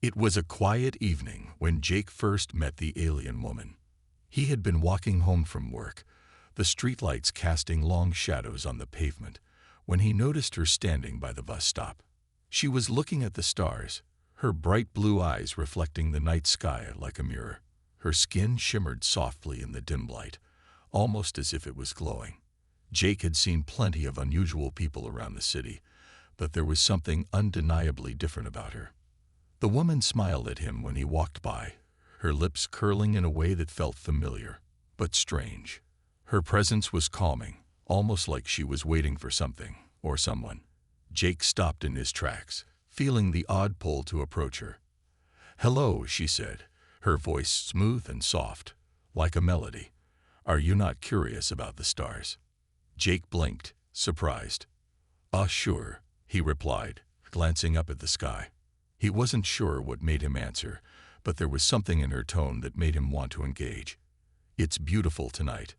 It was a quiet evening when Jake first met the alien woman. He had been walking home from work, the streetlights casting long shadows on the pavement, when he noticed her standing by the bus stop. She was looking at the stars, her bright blue eyes reflecting the night sky like a mirror. Her skin shimmered softly in the dim light, almost as if it was glowing. Jake had seen plenty of unusual people around the city, but there was something undeniably different about her. The woman smiled at him when he walked by, her lips curling in a way that felt familiar, but strange. Her presence was calming, almost like she was waiting for something or someone. Jake stopped in his tracks, feeling the odd pull to approach her. "Hello," she said, her voice smooth and soft, like a melody. "Are you not curious about the stars?" Jake blinked, surprised. Sure," he replied, glancing up at the sky. He wasn't sure what made him answer, but there was something in her tone that made him want to engage. "It's beautiful tonight."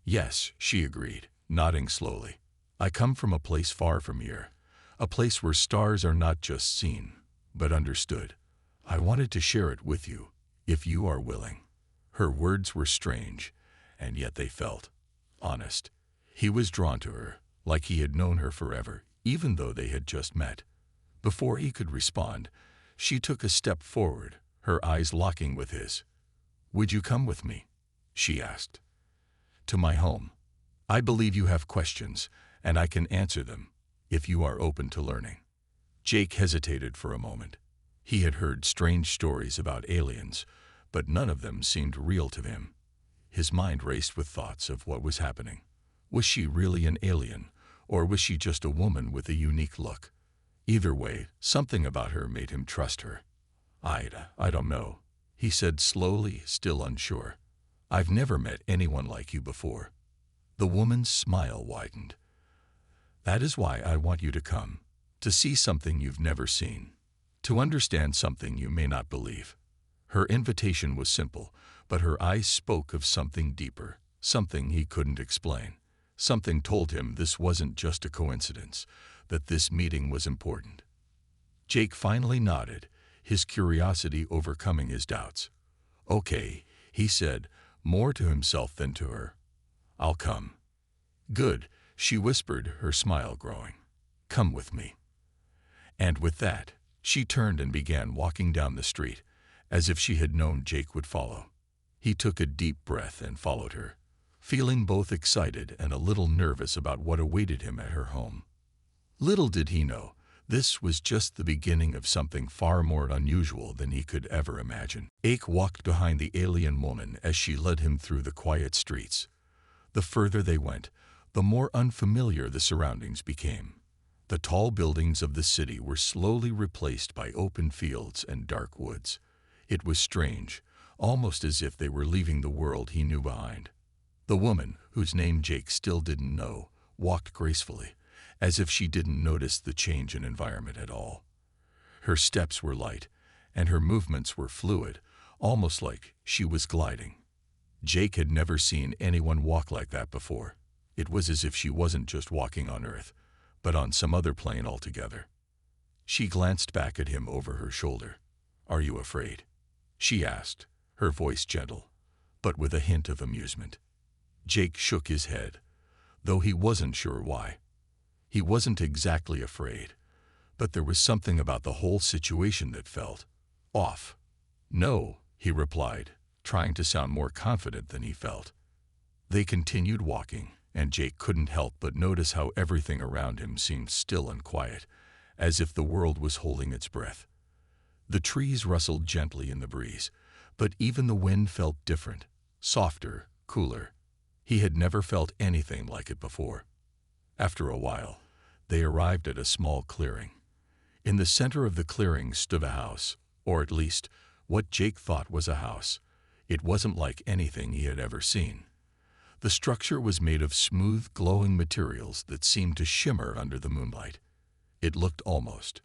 "Yes," she agreed, nodding slowly. "I come from a place far from here, a place where stars are not just seen, but understood. I wanted to share it with you, if you are willing." Her words were strange, and yet they felt honest. He was drawn to her, like he had known her forever, even though they had just met. Before he could respond, she took a step forward, her eyes locking with his. "Would you come with me?" she asked. "To my home. I believe you have questions, and I can answer them, if you are open to learning." Jake hesitated for a moment. He had heard strange stories about aliens, but none of them seemed real to him. His mind raced with thoughts of what was happening. Was she really an alien, or was she just a woman with a unique look? Either way, something about her made him trust her. I don't know," he said slowly, still unsure. "I've never met anyone like you before." The woman's smile widened. "That is why I want you to come, to see something you've never seen, to understand something you may not believe." Her invitation was simple, but her eyes spoke of something deeper, something he couldn't explain. Something told him this wasn't just a coincidence, that this meeting was important. Jake finally nodded, his curiosity overcoming his doubts. "Okay," he said, more to himself than to her. "I'll come." "Good," she whispered, her smile growing. "Come with me." And with that, she turned and began walking down the street, as if she had known Jake would follow. He took a deep breath and followed her, feeling both excited and a little nervous about what awaited him at her home. Little did he know, this was just the beginning of something far more unusual than he could ever imagine. Jake walked behind the alien woman as she led him through the quiet streets. The further they went, the more unfamiliar the surroundings became. The tall buildings of the city were slowly replaced by open fields and dark woods. It was strange, almost as if they were leaving the world he knew behind. The woman, whose name Jake still didn't know, walked gracefully, as if she didn't notice the change in environment at all. Her steps were light, and her movements were fluid, almost like she was gliding. Jake had never seen anyone walk like that before. It was as if she wasn't just walking on Earth, but on some other plane altogether. She glanced back at him over her shoulder. "Are you afraid?" she asked, her voice gentle, but with a hint of amusement. Jake shook his head, though he wasn't sure why. He wasn't exactly afraid, but there was something about the whole situation that felt off. "No," he replied, trying to sound more confident than he felt. They continued walking, and Jake couldn't help but notice how everything around him seemed still and quiet, as if the world was holding its breath. The trees rustled gently in the breeze, but even the wind felt different, softer, cooler. He had never felt anything like it before. After a while, they arrived at a small clearing. In the center of the clearing stood a house, or at least, what Jake thought was a house. It wasn't like anything he had ever seen. The structure was made of smooth, glowing materials that seemed to shimmer under the moonlight. It looked almost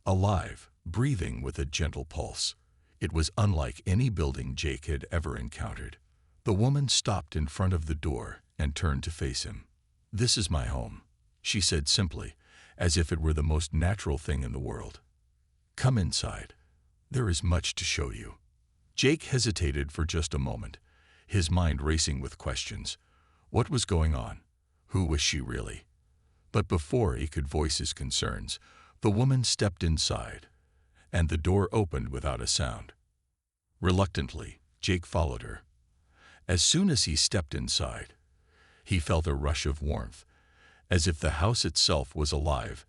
alive, breathing with a gentle pulse. It was unlike any building Jake had ever encountered. The woman stopped in front of the door and turned to face him. "This is my home," she said simply, as if it were the most natural thing in the world. "Come inside." There is much to show you. Jake hesitated for just a moment, his mind racing with questions. What was going on? Who was she really? But before he could voice his concerns, the woman stepped inside, and the door opened without a sound. Reluctantly, Jake followed her. As soon as he stepped inside, he felt a rush of warmth, as if the house itself was alive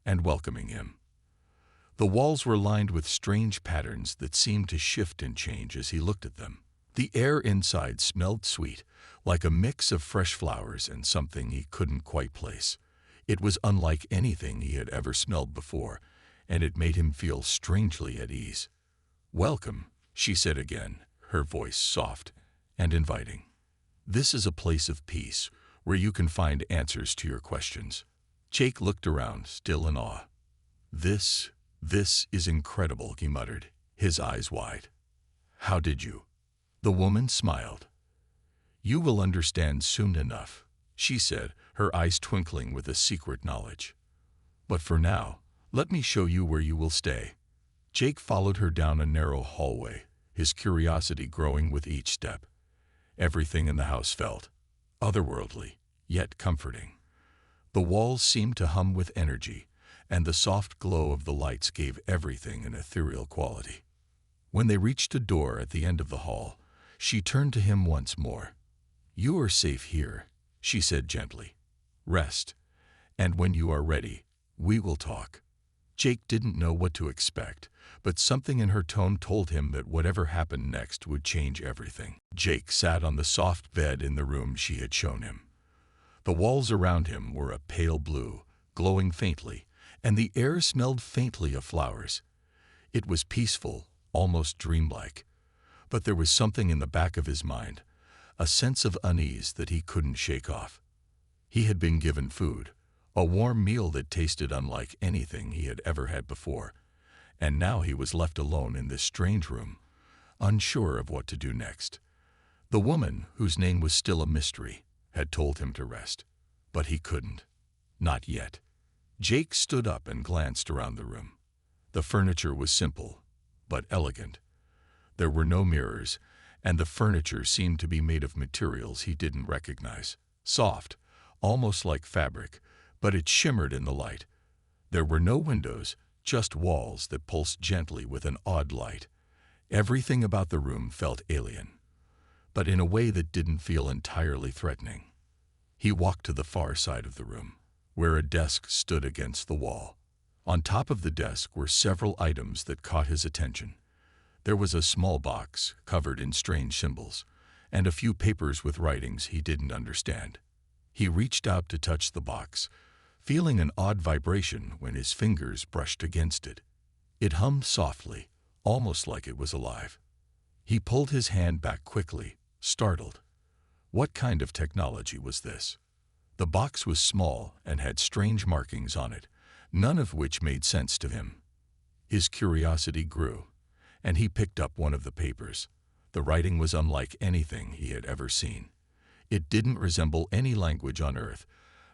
and welcoming him. The walls were lined with strange patterns that seemed to shift and change as he looked at them. The air inside smelled sweet, like a mix of fresh flowers and something he couldn't quite place. It was unlike anything he had ever smelled before, and it made him feel strangely at ease. "Welcome," she said again, her voice soft and inviting. "This is a place of peace, where you can find answers to your questions." Jake looked around, still in awe. This is incredible," he muttered, his eyes wide. "How did you?" The woman smiled. "You will understand soon enough," she said, her eyes twinkling with a secret knowledge. "But for now, let me show you where you will stay." Jake followed her down a narrow hallway, his curiosity growing with each step. Everything in the house felt otherworldly, yet comforting. The walls seemed to hum with energy, and the soft glow of the lights gave everything an ethereal quality. When they reached a door at the end of the hall, she turned to him once more. "You are safe here," she said gently. "Rest, and when you are ready, we will talk." Jake didn't know what to expect, but something in her tone told him that whatever happened next would change everything. Jake sat on the soft bed in the room she had shown him. The walls around him were a pale blue, glowing faintly, and the air smelled faintly of flowers. It was peaceful, almost dreamlike, but there was something in the back of his mind, a sense of unease that he couldn't shake off. He had been given food, a warm meal that tasted unlike anything he had ever had before, and now he was left alone in this strange room, unsure of what to do next. The woman, whose name was still a mystery, had told him to rest, but he couldn't. Not yet. Jake stood up and glanced around the room. The furniture was simple, but elegant. There were no mirrors, and the furniture seemed to be made of materials he didn't recognize. Soft, almost like fabric, but it shimmered in the light. There were no windows, just walls that pulsed gently with an odd light. Everything about the room felt alien, but in a way that didn't feel entirely threatening. He walked to the far side of the room, where a desk stood against the wall. On top of the desk were several items that caught his attention. There was a small box covered in strange symbols, and a few papers with writings he didn't understand. He reached out to touch the box, feeling an odd vibration when his fingers brushed against it. It hummed softly, almost like it was alive. He pulled his hand back quickly, startled. What kind of technology was this? The box was small and had strange markings on it, none of which made sense to him. His curiosity grew, and he picked up one of the papers. The writing was unlike anything he had ever seen. It didn't resemble any language on Earth,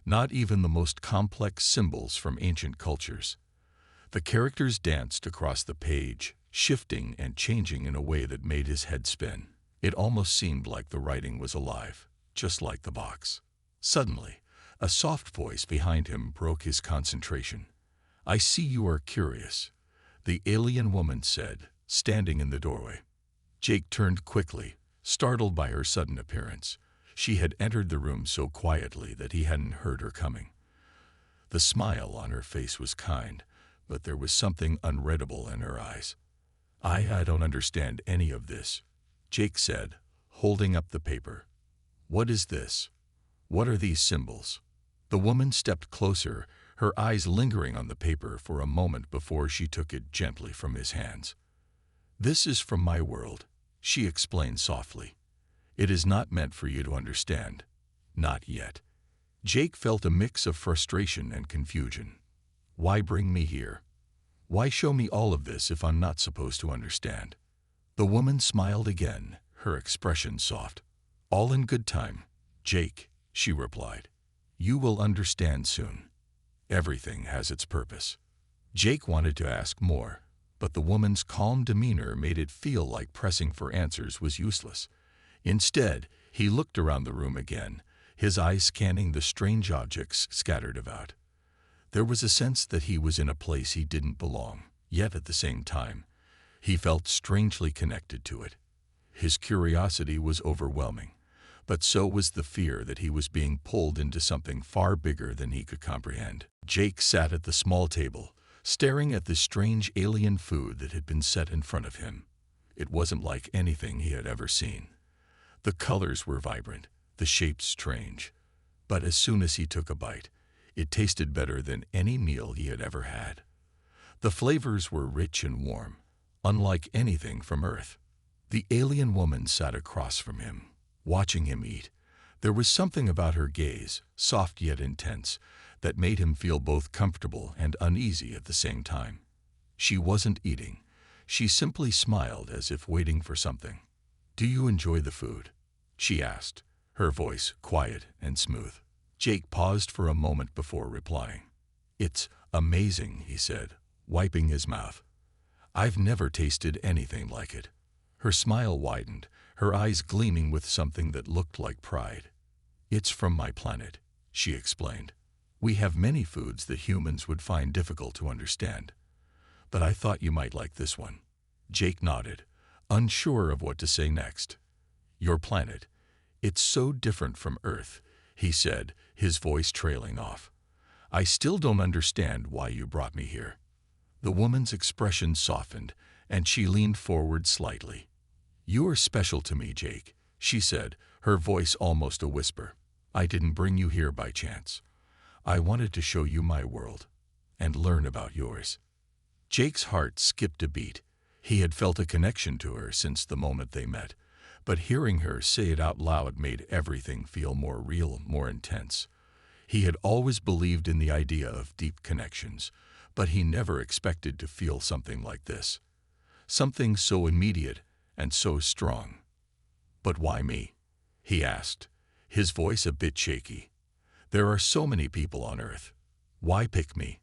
not even the most complex symbols from ancient cultures. The characters danced across the page, shifting and changing in a way that made his head spin. It almost seemed like the writing was alive, just like the box. Suddenly, a soft voice behind him broke his concentration. "I see you are curious," the alien woman said, standing in the doorway. Jake turned quickly, startled by her sudden appearance. She had entered the room so quietly that he hadn't heard her coming. The smile on her face was kind, but there was something unreadable in her eyes. I don't understand any of this," Jake said, holding up the paper. "What is this? What are these symbols?" The woman stepped closer, her eyes lingering on the paper for a moment before she took it gently from his hands. "This is from my world," she explained softly. "It is not meant for you to understand. Not yet." Jake felt a mix of frustration and confusion. Why bring me here? Why show me all of this if I'm not supposed to understand? The woman smiled again, her expression soft. "All in good time, Jake," she replied. "You will understand soon. Everything has its purpose." Jake wanted to ask more, But the woman's calm demeanor made it feel like pressing for answers was useless. Instead, he looked around the room again, his eyes scanning the strange objects scattered about. There was a sense that he was in a place he didn't belong, yet at the same time, he felt strangely connected to it. His curiosity was overwhelming, but so was the fear that he was being pulled into something far bigger than he could comprehend. Jake sat at the small table, staring at the strange alien food that had been set in front of him. It wasn't like anything he had ever seen. The colors were vibrant, the shapes strange. But as soon as he took a bite, it tasted better than any meal he had ever had. The flavors were rich and warm, unlike anything from Earth. The alien woman sat across from him, watching him eat. There was something about her gaze, soft yet intense, that made him feel both comfortable and uneasy at the same time. She wasn't eating. She simply smiled as if waiting for something. "Do you enjoy the food?" she asked, her voice quiet and smooth. Jake paused for a moment before replying. "It's amazing," he said, wiping his mouth. "I've never tasted anything like it." Her smile widened, her eyes gleaming with something that looked like pride. "It's from my planet," she explained. "We have many foods that humans would find difficult to understand. But I thought you might like this one." Jake nodded, unsure of what to say next. "Your planet. It's so different from Earth," he said, his voice trailing off. "I still don't understand why you brought me here." The woman's expression softened, and she leaned forward slightly. "You are special to me, Jake," she said, her voice almost a whisper. "I didn't bring you here by chance. I wanted to show you my world and learn about yours." Jake's heart skipped a beat. He had felt a connection to her since the moment they met, but hearing her say it out loud made everything feel more real, more intense. He had always believed in the idea of deep connections, but he never expected to feel something like this. Something so immediate and so strong. "But why me?" he asked, his voice a bit shaky. "There are so many people on Earth. Why pick me?"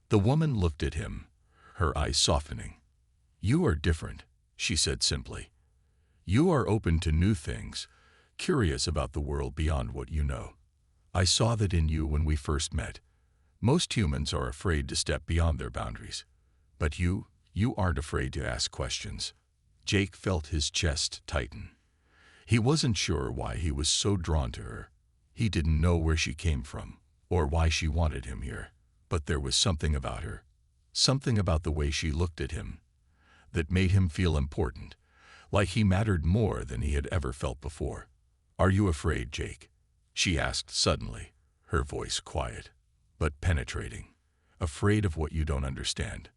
The woman looked at him, her eyes softening. "You are different," she said simply. "You are open to new things, curious about the world beyond what you know. I saw that in you when we first met. Most humans are afraid to step beyond their boundaries. But you aren't afraid to ask questions." Jake felt his chest tighten. He wasn't sure why he was so drawn to her. He didn't know where she came from, or why she wanted him here. But there was something about her, something about the way she looked at him, that made him feel important, like he mattered more than he had ever felt before. "Are you afraid, Jake?" she asked suddenly, her voice quiet, but penetrating. "Afraid of what you don't understand?"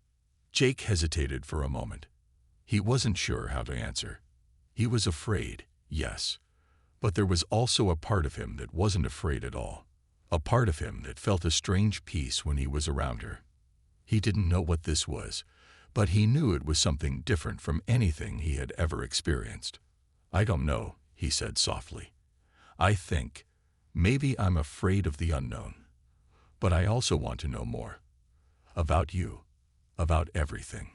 Jake hesitated for a moment. He wasn't sure how to answer. He was afraid, yes, but there was also a part of him that wasn't afraid at all. A part of him that felt a strange peace when he was around her. He didn't know what this was, but he knew it was something different from anything he had ever experienced. "I don't know," he said softly. "I think maybe I'm afraid of the unknown. But I also want to know more. About you. About everything."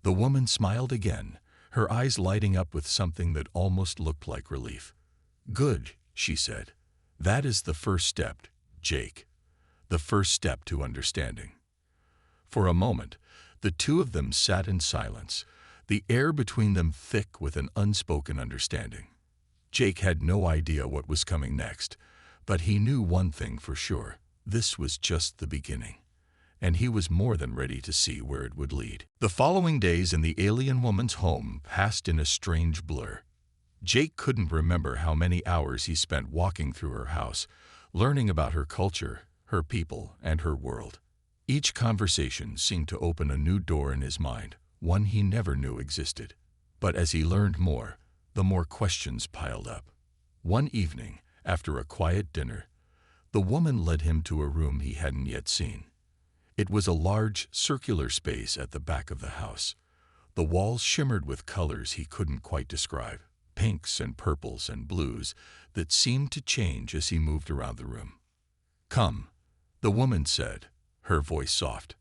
The woman smiled again, her eyes lighting up with something that almost looked like relief. "Good," she said. "That is the first step, Jake. The first step to understanding." For a moment, the two of them sat in silence, the air between them thick with an unspoken understanding. Jake had no idea what was coming next, but he knew one thing for sure. This was just the beginning, and he was more than ready to see where it would lead. The following days in the alien woman's home passed in a strange blur. Jake couldn't remember how many hours he spent walking through her house, learning about her culture, her people, and her world. Each conversation seemed to open a new door in his mind, one he never knew existed. But as he learned more, the more questions piled up. One evening, after a quiet dinner, the woman led him to a room he hadn't yet seen. It was a large, circular space at the back of the house. The walls shimmered with colors he couldn't quite describe, pinks and purples and blues that seemed to change as he moved around the room. "Come," the woman said, her voice soft.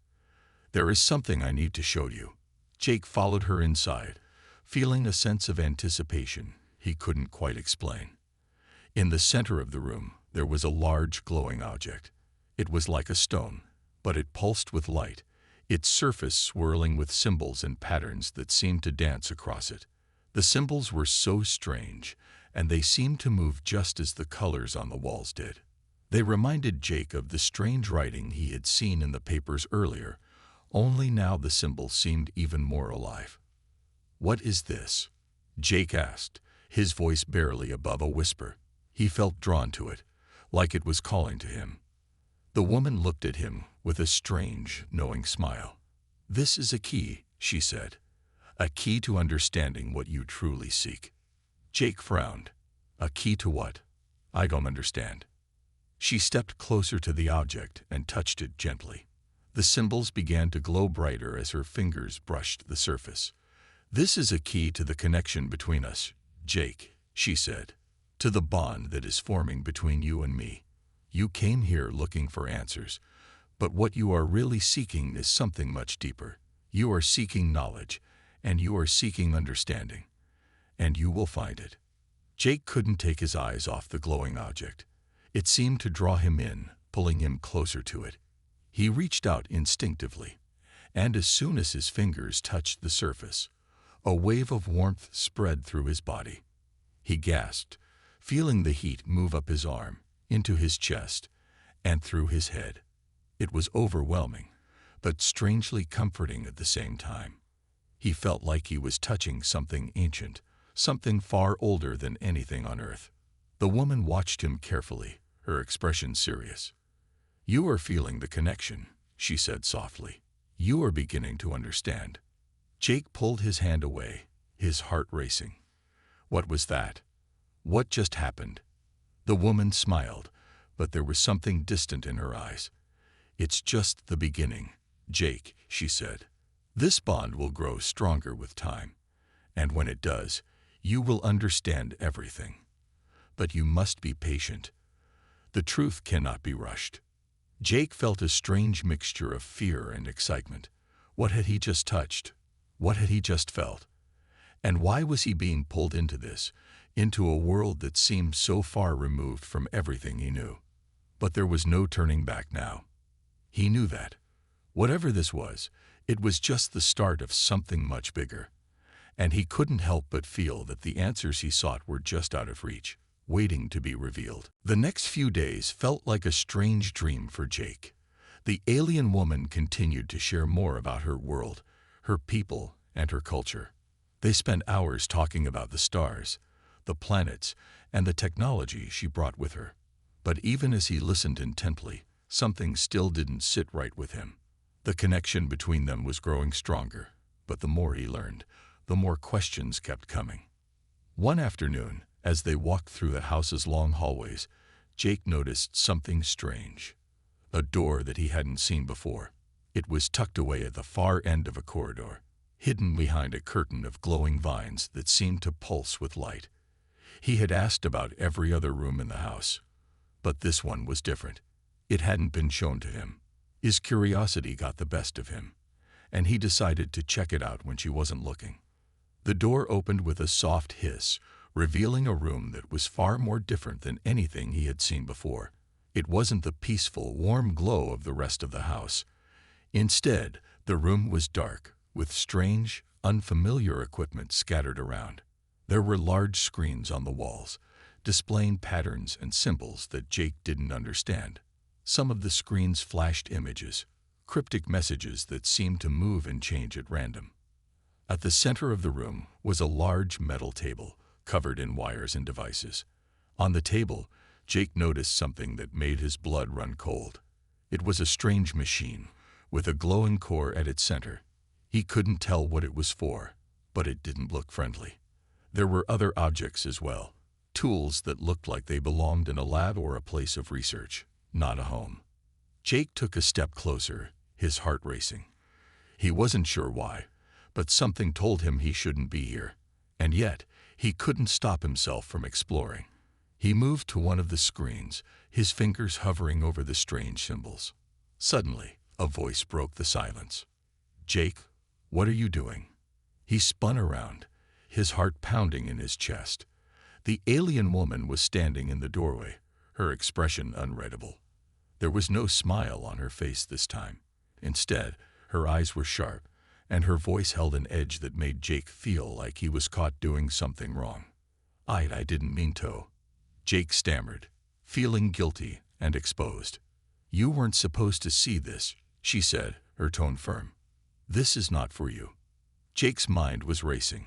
"There is something I need to show you." Jake followed her inside, feeling a sense of anticipation he couldn't quite explain. In the center of the room, there was a large glowing object. It was like a stone, but it pulsed with light, its surface swirling with symbols and patterns that seemed to dance across it. The symbols were so strange, and they seemed to move just as the colors on the walls did. They reminded Jake of the strange writing he had seen in the papers earlier, only now the symbols seemed even more alive. "What is this?" Jake asked, his voice barely above a whisper. He felt drawn to it, like it was calling to him. The woman looked at him with a strange, knowing smile. "This is a key," she said. "A key to understanding what you truly seek." Jake frowned. "A key to what? I don't understand." She stepped closer to the object and touched it gently. The symbols began to glow brighter as her fingers brushed the surface. "This is a key to the connection between us, Jake," she said, "to the bond that is forming between you and me. You came here looking for answers, but what you are really seeking is something much deeper. You are seeking knowledge, and you are seeking understanding, and you will find it." Jake couldn't take his eyes off the glowing object. It seemed to draw him in, pulling him closer to it. He reached out instinctively, and as soon as his fingers touched the surface, a wave of warmth spread through his body. He gasped, feeling the heat move up his arm, into his chest, and through his head. It was overwhelming, but strangely comforting at the same time. He felt like he was touching something ancient, something far older than anything on Earth. The woman watched him carefully, her expression serious. "You are feeling the connection," she said softly. "You are beginning to understand." Jake pulled his hand away, his heart racing. What was that? What just happened? The woman smiled, but there was something distant in her eyes. "It's just the beginning, Jake," she said. "This bond will grow stronger with time, and when it does, you will understand everything. But you must be patient. The truth cannot be rushed." Jake felt a strange mixture of fear and excitement. What had he just touched? What had he just felt? And why was he being pulled into this, into a world that seemed so far removed from everything he knew? But there was no turning back now. He knew that. Whatever this was, it was just the start of something much bigger. And he couldn't help but feel that the answers he sought were just out of reach, waiting to be revealed. The next few days felt like a strange dream for Jake. The alien woman continued to share more about her world, her people, and her culture. They spent hours talking about the stars, the planets, and the technology she brought with her. But even as he listened intently, something still didn't sit right with him. The connection between them was growing stronger, but the more he learned, the more questions kept coming. One afternoon, as they walked through the house's long hallways, Jake noticed something strange. A door that he hadn't seen before. It was tucked away at the far end of a corridor, hidden behind a curtain of glowing vines that seemed to pulse with light. He had asked about every other room in the house, but this one was different. It hadn't been shown to him. His curiosity got the best of him, and he decided to check it out when she wasn't looking. The door opened with a soft hiss, revealing a room that was far more different than anything he had seen before. It wasn't the peaceful, warm glow of the rest of the house. Instead, the room was dark, with strange, unfamiliar equipment scattered around. There were large screens on the walls, displaying patterns and symbols that Jake didn't understand. Some of the screens flashed images, cryptic messages that seemed to move and change at random. At the center of the room was a large metal table, covered in wires and devices. On the table, Jake noticed something that made his blood run cold. It was a strange machine, with a glowing core at its center. He couldn't tell what it was for, but it didn't look friendly. There were other objects as well, tools that looked like they belonged in a lab or a place of research, not a home. Jake took a step closer, his heart racing. He wasn't sure why, but something told him he shouldn't be here. And yet, he couldn't stop himself from exploring. He moved to one of the screens, his fingers hovering over the strange symbols. Suddenly, a voice broke the silence. "Jake, what are you doing?" He spun around, his heart pounding in his chest. The alien woman was standing in the doorway, her expression unreadable. There was no smile on her face this time. Instead, her eyes were sharp, and her voice held an edge that made Jake feel like he was caught doing something wrong. I didn't mean to." Jake stammered, feeling guilty and exposed. "You weren't supposed to see this," she said, her tone firm. "This is not for you." Jake's mind was racing.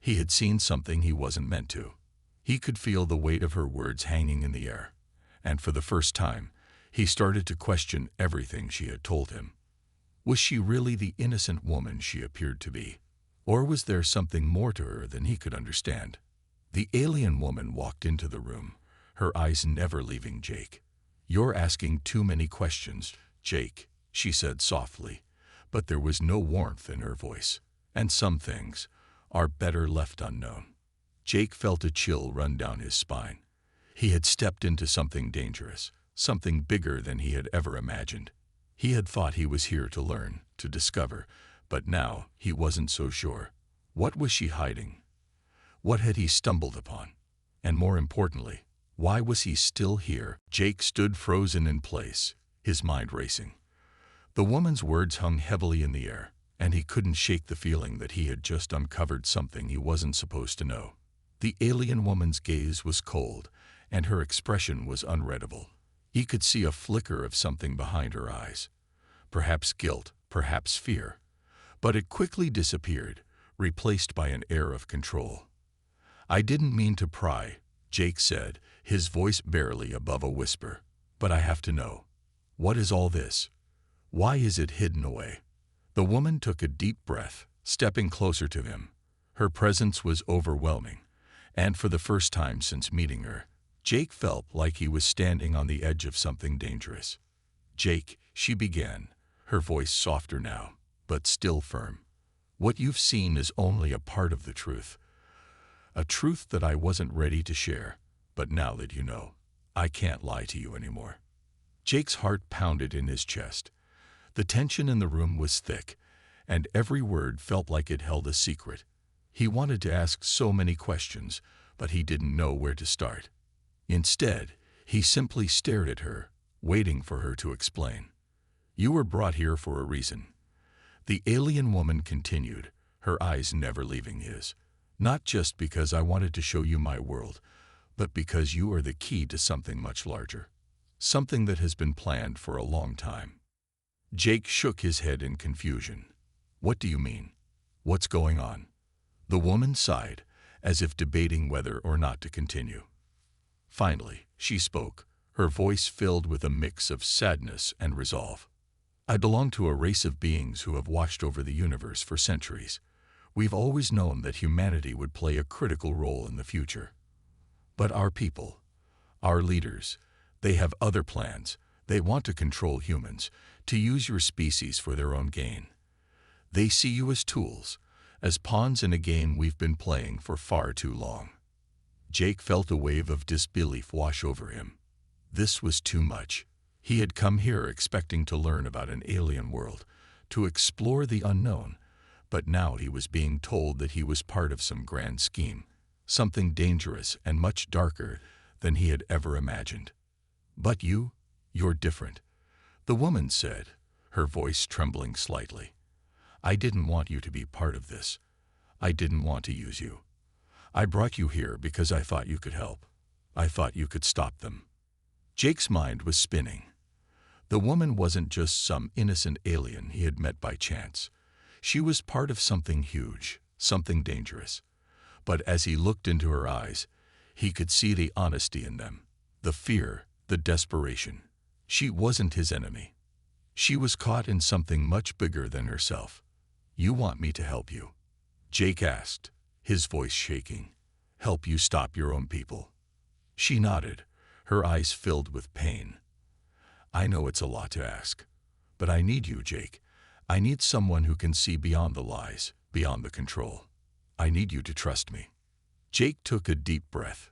He had seen something he wasn't meant to. He could feel the weight of her words hanging in the air, and for the first time, he started to question everything she had told him. Was she really the innocent woman she appeared to be? Or was there something more to her than he could understand? The alien woman walked into the room, her eyes never leaving Jake. "You're asking too many questions, Jake," she said softly, but there was no warmth in her voice, and some things are better left unknown. Jake felt a chill run down his spine. He had stepped into something dangerous, something bigger than he had ever imagined. He had thought he was here to learn, to discover, but now he wasn't so sure. What was she hiding? What had he stumbled upon? And more importantly, why was he still here? Jake stood frozen in place, his mind racing. The woman's words hung heavily in the air, and he couldn't shake the feeling that he had just uncovered something he wasn't supposed to know. The alien woman's gaze was cold, and her expression was unreadable. He could see a flicker of something behind her eyes. Perhaps guilt, perhaps fear. But it quickly disappeared, replaced by an air of control. "I didn't mean to pry," Jake said, his voice barely above a whisper. "But I have to know. What is all this? Why is it hidden away?" The woman took a deep breath, stepping closer to him. Her presence was overwhelming, and for the first time since meeting her, Jake felt like he was standing on the edge of something dangerous. "Jake," she began, her voice softer now, but still firm. "What you've seen is only a part of the truth. A truth that I wasn't ready to share, but now that you know, I can't lie to you anymore." Jake's heart pounded in his chest. The tension in the room was thick, and every word felt like it held a secret. He wanted to ask so many questions, but he didn't know where to start. Instead, he simply stared at her, waiting for her to explain. "You were brought here for a reason," the alien woman continued, her eyes never leaving his. "Not just because I wanted to show you my world, but because you are the key to something much larger. Something that has been planned for a long time." Jake shook his head in confusion. "What do you mean? What's going on?" The woman sighed, as if debating whether or not to continue. Finally, she spoke, her voice filled with a mix of sadness and resolve. "I belong to a race of beings who have watched over the universe for centuries. We've always known that humanity would play a critical role in the future. But our people, our leaders, they have other plans. They want to control humans, to use your species for their own gain. They see you as tools, as pawns in a game we've been playing for far too long." Jake felt a wave of disbelief wash over him. This was too much. He had come here expecting to learn about an alien world, to explore the unknown, but now he was being told that he was part of some grand scheme, something dangerous and much darker than he had ever imagined. "But you're different," the woman said, her voice trembling slightly. "I didn't want you to be part of this. I didn't want to use you. I brought you here because I thought you could help. I thought you could stop them." Jake's mind was spinning. The woman wasn't just some innocent alien he had met by chance. She was part of something huge, something dangerous. But as he looked into her eyes, he could see the honesty in them, the fear, the desperation. She wasn't his enemy. She was caught in something much bigger than herself. "You want me to help you?" Jake asked, his voice shaking. "Help you stop your own people?" She nodded, her eyes filled with pain. "I know it's a lot to ask, but I need you, Jake. I need someone who can see beyond the lies, beyond the control. I need you to trust me." Jake took a deep breath.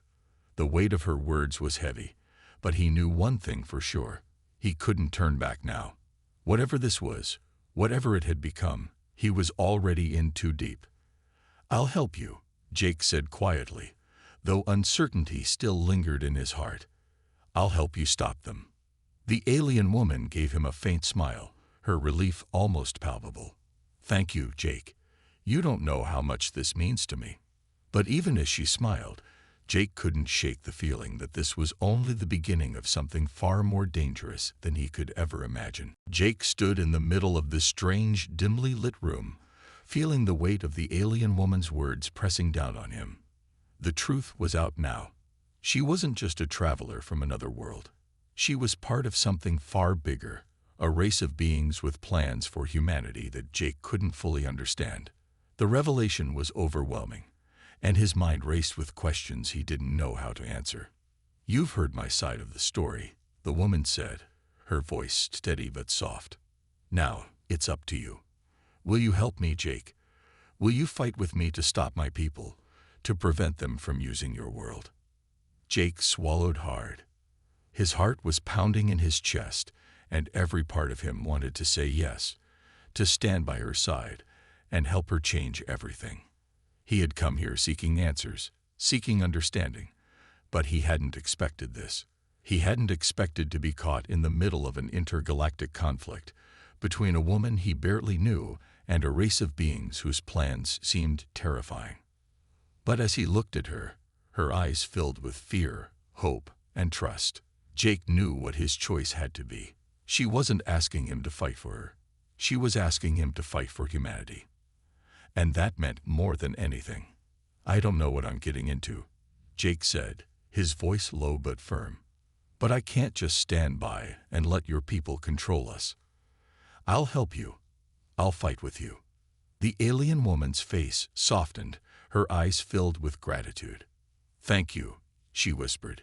The weight of her words was heavy, but he knew one thing for sure. He couldn't turn back now. Whatever this was, whatever it had become, he was already in too deep. "I'll help you," Jake said quietly, though uncertainty still lingered in his heart. "I'll help you stop them." The alien woman gave him a faint smile, her relief almost palpable. "Thank you, Jake. You don't know how much this means to me." But even as she smiled, Jake couldn't shake the feeling that this was only the beginning of something far more dangerous than he could ever imagine. Jake stood in the middle of this strange, dimly lit room, feeling the weight of the alien woman's words pressing down on him. The truth was out now. She wasn't just a traveler from another world. She was part of something far bigger, a race of beings with plans for humanity that Jake couldn't fully understand. The revelation was overwhelming, and his mind raced with questions he didn't know how to answer. "You've heard my side of the story," the woman said, her voice steady but soft. "Now, it's up to you. Will you help me, Jake? Will you fight with me to stop my people, to prevent them from using your world?" Jake swallowed hard. His heart was pounding in his chest, and every part of him wanted to say yes, to stand by her side and help her change everything. He had come here seeking answers, seeking understanding, but he hadn't expected this. He hadn't expected to be caught in the middle of an intergalactic conflict between a woman he barely knew and a race of beings whose plans seemed terrifying. But as he looked at her, her eyes filled with fear, hope, and trust. Jake knew what his choice had to be. She wasn't asking him to fight for her. She was asking him to fight for humanity. And that meant more than anything. "I don't know what I'm getting into," Jake said, his voice low but firm. "But I can't just stand by and let your people control us. I'll help you. I'll fight with you." The alien woman's face softened, her eyes filled with gratitude. "Thank you," she whispered.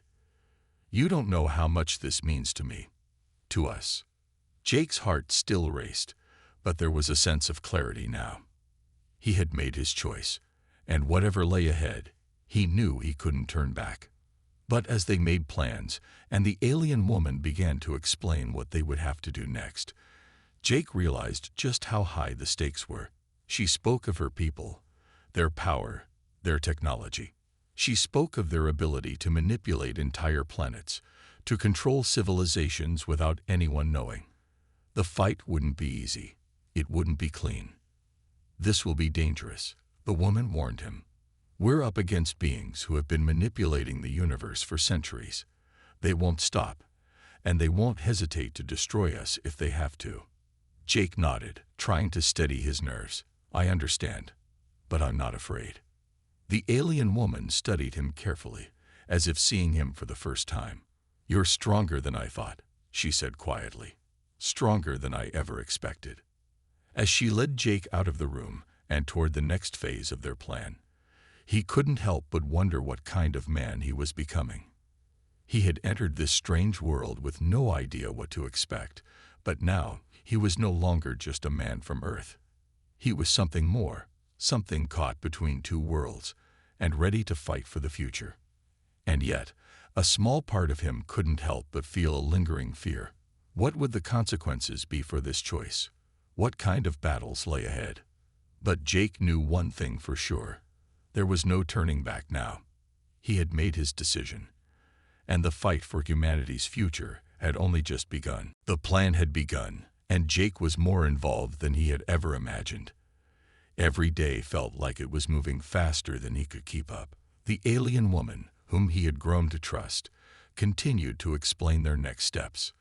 "You don't know how much this means to me, to us." Jake's heart still raced, but there was a sense of clarity now. He had made his choice, and whatever lay ahead, he knew he couldn't turn back. But as they made plans, and the alien woman began to explain what they would have to do next, Jake realized just how high the stakes were. She spoke of her people, their power, their technology. She spoke of their ability to manipulate entire planets, to control civilizations without anyone knowing. The fight wouldn't be easy. It wouldn't be clean. "This will be dangerous," the woman warned him. "We're up against beings who have been manipulating the universe for centuries. They won't stop, and they won't hesitate to destroy us if they have to." Jake nodded, trying to steady his nerves. "I understand, but I'm not afraid." The alien woman studied him carefully, as if seeing him for the first time. "You're stronger than I thought," she said quietly. "Stronger than I ever expected." As she led Jake out of the room and toward the next phase of their plan, he couldn't help but wonder what kind of man he was becoming. He had entered this strange world with no idea what to expect, but now he was no longer just a man from Earth. He was something more, something caught between two worlds, and ready to fight for the future. And yet, a small part of him couldn't help but feel a lingering fear. What would the consequences be for this choice? What kind of battles lay ahead? But Jake knew one thing for sure. There was no turning back now. He had made his decision, and the fight for humanity's future had only just begun. The plan had begun, and Jake was more involved than he had ever imagined. Every day felt like it was moving faster than he could keep up. The alien woman, whom he had grown to trust, continued to explain their next steps.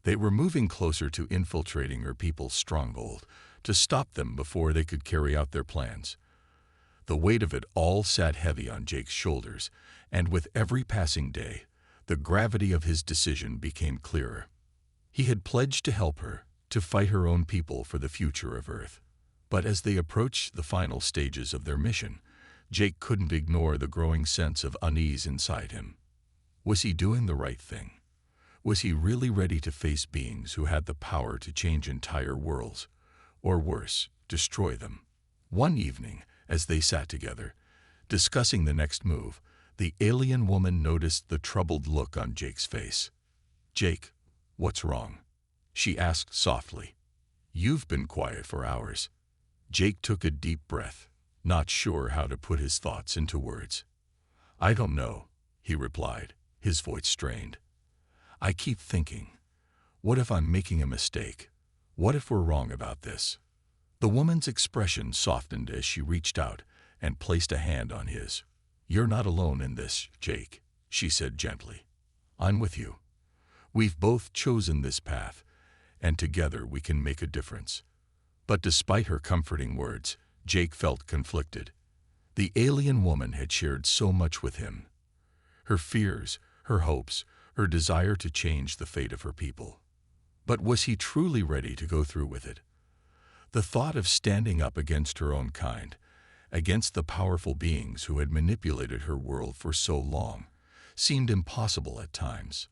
They were moving closer to infiltrating her people's stronghold, to stop them before they could carry out their plans. The weight of it all sat heavy on Jake's shoulders, and with every passing day, the gravity of his decision became clearer. He had pledged to help her, to fight her own people for the future of Earth. But as they approached the final stages of their mission, Jake couldn't ignore the growing sense of unease inside him. Was he doing the right thing? Was he really ready to face beings who had the power to change entire worlds, or worse, destroy them? One evening, as they sat together, discussing the next move, the alien woman noticed the troubled look on Jake's face. "Jake, what's wrong?" she asked softly. "You've been quiet for hours." Jake took a deep breath. not sure how to put his thoughts into words. "I don't know," he replied, his voice strained. "I keep thinking, what if I'm making a mistake? What if we're wrong about this?" The woman's expression softened as she reached out and placed a hand on his. "You're not alone in this, Jake," she said gently. "I'm with you. We've both chosen this path, and together we can make a difference." But despite her comforting words, Jake felt conflicted. The alien woman had shared so much with him. Her fears, her hopes, her desire to change the fate of her people. But was he truly ready to go through with it? The thought of standing up against her own kind, against the powerful beings who had manipulated her world for so long, seemed impossible at times.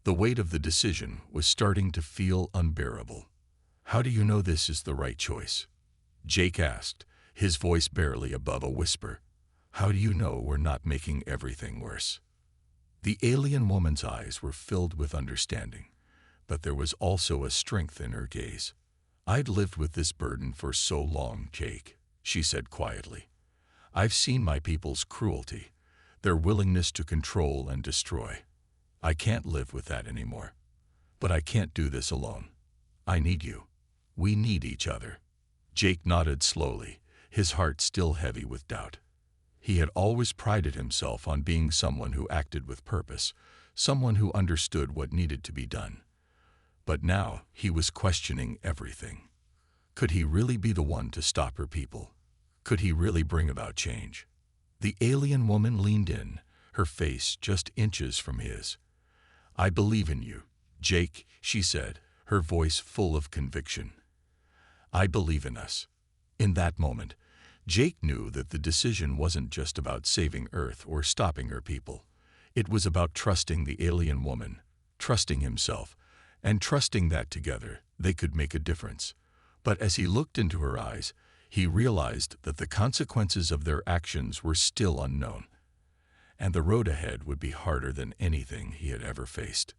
The weight of the decision was starting to feel unbearable. "How do you know this is the right choice?" Jake asked, his voice barely above a whisper. "How do you know we're not making everything worse?" The alien woman's eyes were filled with understanding, but there was also a strength in her gaze. "I'd lived with this burden for so long, Jake," she said quietly. "I've seen my people's cruelty, their willingness to control and destroy. I can't live with that anymore. But I can't do this alone. I need you. We need each other." Jake nodded slowly, his heart still heavy with doubt. He had always prided himself on being someone who acted with purpose, someone who understood what needed to be done. But now he was questioning everything. Could he really be the one to stop her people? Could he really bring about change? The alien woman leaned in, her face just inches from his. "I believe in you, Jake," she said, her voice full of conviction. "I believe in us." In that moment, Jake knew that the decision wasn't just about saving Earth or stopping her people. It was about trusting the alien woman, trusting himself, and trusting that together they could make a difference. But as he looked into her eyes, he realized that the consequences of their actions were still unknown, and the road ahead would be harder than anything he had ever faced.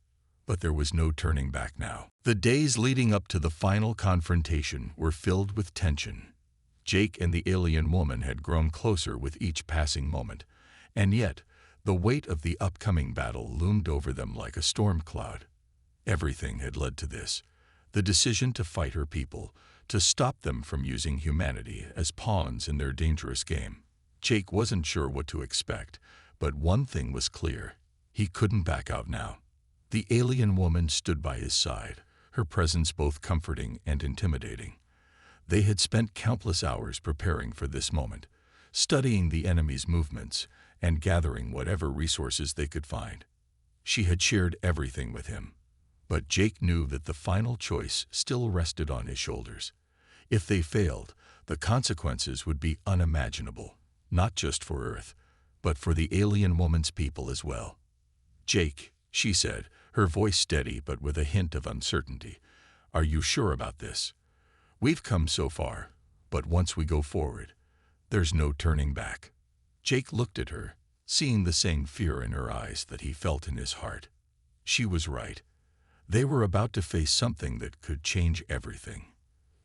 But there was no turning back now. The days leading up to the final confrontation were filled with tension. Jake and the alien woman had grown closer with each passing moment, and yet the weight of the upcoming battle loomed over them like a storm cloud. Everything had led to this, the decision to fight her people, to stop them from using humanity as pawns in their dangerous game. Jake wasn't sure what to expect, but one thing was clear: he couldn't back out now. The alien woman stood by his side, her presence both comforting and intimidating. They had spent countless hours preparing for this moment, studying the enemy's movements and gathering whatever resources they could find. She had shared everything with him, but Jake knew that the final choice still rested on his shoulders. If they failed, the consequences would be unimaginable, not just for Earth, but for the alien woman's people as well. "Jake," she said, her voice steady but with a hint of uncertainty, "are you sure about this? We've come so far, but once we go forward, there's no turning back." Jake looked at her, seeing the same fear in her eyes that he felt in his heart. She was right. They were about to face something that could change everything.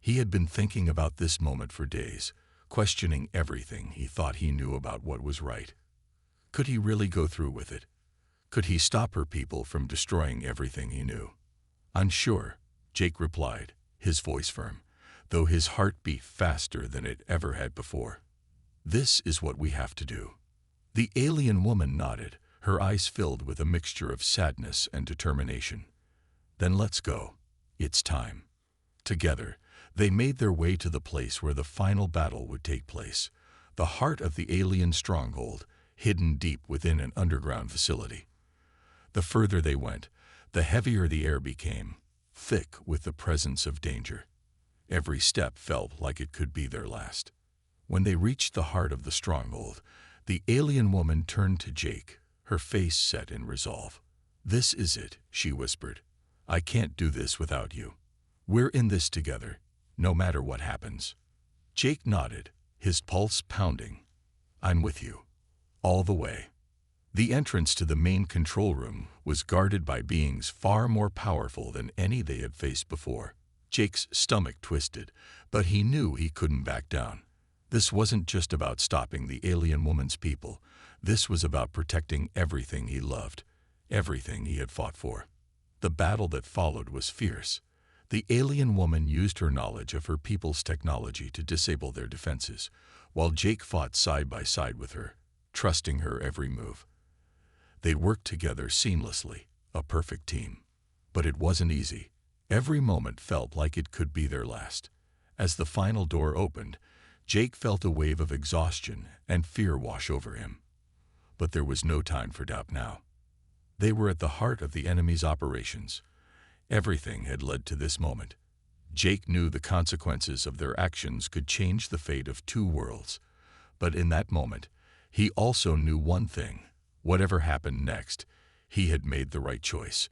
He had been thinking about this moment for days, questioning everything he thought he knew about what was right. Could he really go through with it? Could he stop her people from destroying everything he knew? "Unsure," Jake replied, his voice firm, though his heart beat faster than it ever had before. "This is what we have to do." The alien woman nodded, her eyes filled with a mixture of sadness and determination. "Then let's go. It's time." Together, they made their way to the place where the final battle would take place, the heart of the alien stronghold, hidden deep within an underground facility. The further they went, the heavier the air became, thick with the presence of danger. Every step felt like it could be their last. When they reached the heart of the stronghold, the alien woman turned to Jake, her face set in resolve. "This is it," she whispered. "I can't do this without you. We're in this together, no matter what happens." Jake nodded, his pulse pounding. "I'm with you. All the way." The entrance to the main control room was guarded by beings far more powerful than any they had faced before. Jake's stomach twisted, but he knew he couldn't back down. This wasn't just about stopping the alien woman's people. This was about protecting everything he loved, everything he had fought for. The battle that followed was fierce. The alien woman used her knowledge of her people's technology to disable their defenses, while Jake fought side by side with her, trusting her every move. They worked together seamlessly, a perfect team. But it wasn't easy. Every moment felt like it could be their last. As the final door opened, Jake felt a wave of exhaustion and fear wash over him. But there was no time for doubt now. They were at the heart of the enemy's operations. Everything had led to this moment. Jake knew the consequences of their actions could change the fate of two worlds. But in that moment, he also knew one thing. Whatever happened next, he had made the right choice.